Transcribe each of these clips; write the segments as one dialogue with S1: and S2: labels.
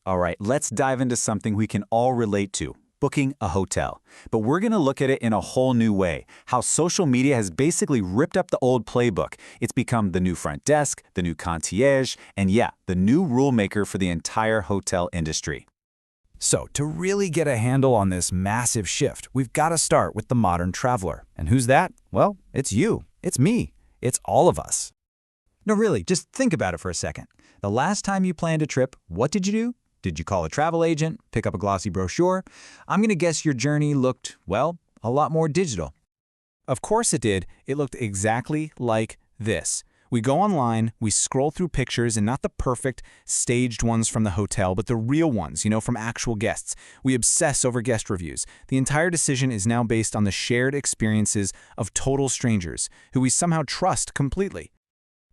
S1: All right, let's dive into something we can all relate to, booking a hotel. But we're going to look at it in a whole new way, how social media has basically ripped up the old playbook. It's become the new front desk, the new concierge, and yeah, the new rule maker for the entire hotel industry.
S2: So, to really get a handle on this massive shift, we've got to start with the modern traveler. And who's that? Well, it's you. It's me. It's all of us. No, really, just think about it for a second. The last time you planned a trip, what did you do? Did you call a travel agent, pick up a glossy brochure? I'm going to guess your journey looked, well, a lot more digital. Of course it did. It looked exactly like this. We go online, we scroll through pictures, and not the perfect, staged ones from the hotel, but the real ones, from actual guests. We obsess over guest reviews. The entire decision is now based on the shared experiences of total strangers, who we somehow trust completely.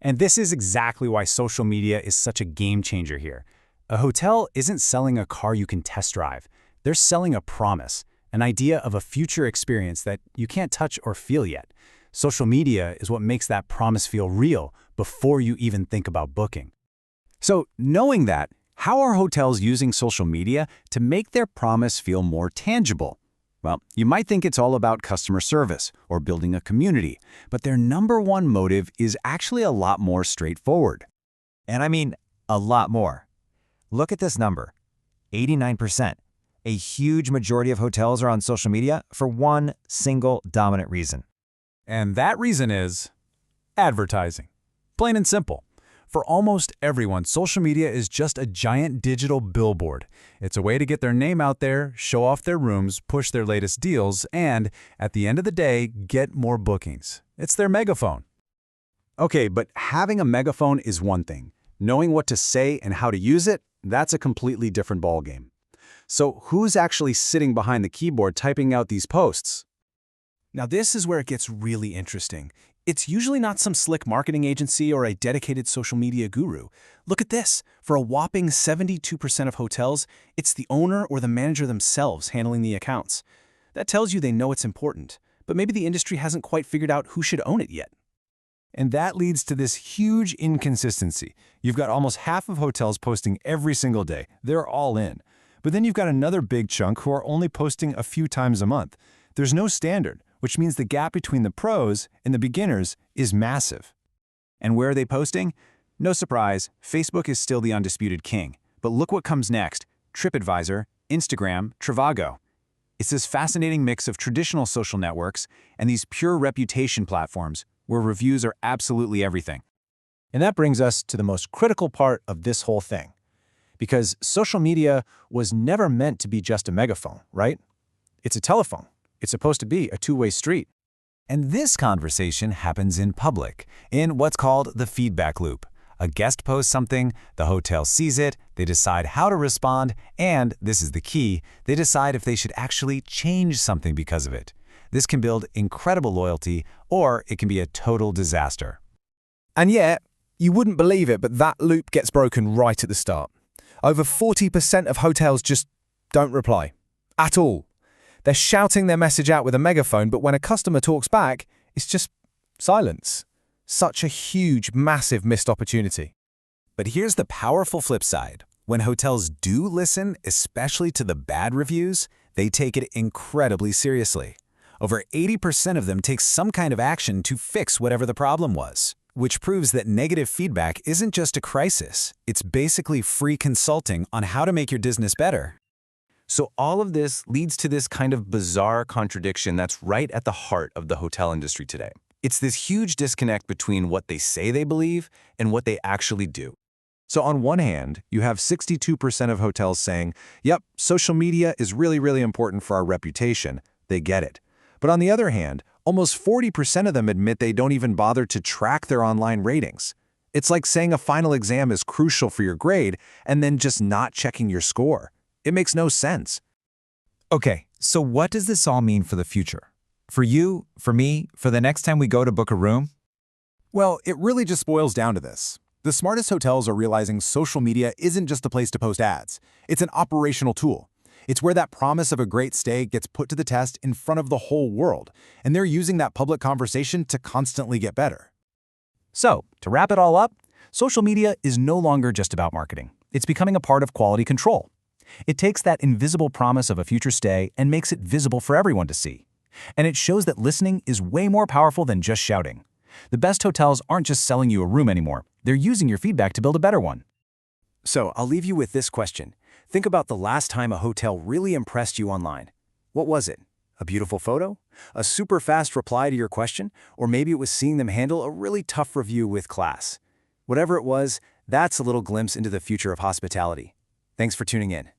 S3: And this is exactly why social media is such a game changer here. A hotel isn't selling a car you can test drive. They're selling a promise, an idea of a future experience that you can't touch or feel yet. Social media is what makes that promise feel real before you even think about booking. So, knowing that, how are hotels using social media to make their promise feel more tangible? Well, you might think it's all about customer service or building a community, but their number one motive is actually a lot more straightforward.
S4: And I mean, a lot more. Look at this number, 89%. A huge majority of hotels are on social media for one single dominant reason.
S3: And that reason is advertising. Plain and simple. For almost everyone, social media is just a giant digital billboard. It's a way to get their name out there, show off their rooms, push their latest deals, and, at the end of the day, get more bookings. It's their megaphone. Okay, but having a megaphone is one thing. Knowing what to say and how to use it, that's a completely different ballgame. So who's actually sitting behind the keyboard typing out these posts?
S5: Now this is where it gets really interesting. It's usually not some slick marketing agency or a dedicated social media guru. Look at this. For a whopping 72% of hotels, it's the owner or the manager themselves handling the accounts. That tells you they know it's important, but maybe the industry hasn't quite figured out who should own it yet.
S6: And that leads to this huge inconsistency. You've got almost half of hotels posting every single day. They're all in. But then you've got another big chunk who are only posting a few times a month. There's no standard, which means the gap between the pros and the beginners is massive.
S1: And where are they posting? No surprise, Facebook is still the undisputed king. But look what comes next: TripAdvisor, Instagram, Trivago. It's this fascinating mix of traditional social networks and these pure reputation platforms where reviews are absolutely everything.
S7: And that brings us to the most critical part of this whole thing. Because social media was never meant to be just a megaphone, right? It's a telephone. It's supposed to be a two-way street.
S2: And this conversation happens in public, in what's called the feedback loop. A guest posts something, the hotel sees it, they decide how to respond, and, this is the key, they decide if they should actually change something because of it. This can build incredible loyalty, or it can be a total disaster.
S5: And yet, you wouldn't believe it, but that loop gets broken right at the start. Over 40% of hotels just don't reply. At all. They're shouting their message out with a megaphone, but when a customer talks back, it's just silence. Such a huge, massive missed opportunity.
S2: But here's the powerful flip side. When hotels do listen, especially to the bad reviews, they take it incredibly seriously. Over 80% of them take some kind of action to fix whatever the problem was, which proves that negative feedback isn't just a crisis. It's basically free consulting on how to make your business better.
S8: So all of this leads to this kind of bizarre contradiction that's right at the heart of the hotel industry today. It's this huge disconnect between what they say they believe and what they actually do. So on one hand, you have 62% of hotels saying, yep, social media is really, really important for our reputation. They get it. But on the other hand, almost 40% of them admit they don't even bother to track their online ratings. It's like saying a final exam is crucial for your grade and then just not checking your score. It makes no sense.
S4: Okay, so what does this all mean for the future? For you, for me, for the next time we go to book a room?
S9: Well, it really just boils down to this. The smartest hotels are realizing social media isn't just a place to post ads. It's an operational tool. It's where that promise of a great stay gets put to the test in front of the whole world, and they're using that public conversation to constantly get better.
S7: So, to wrap it all up,
S3: Social media is no longer just about marketing. It's becoming a part of quality control. It takes that invisible promise of a future stay and makes it visible for everyone to see. And it shows that listening is way more powerful than just shouting. The best hotels aren't just selling you a room anymore. They're using your feedback to build a better one.
S2: So, I'll leave you with this question. Think about the last time a hotel really impressed you online. What was it? A beautiful photo? A super fast reply to your question? Or maybe it was seeing them handle a really tough review with class. Whatever it was, that's a little glimpse into the future of hospitality. Thanks for tuning in.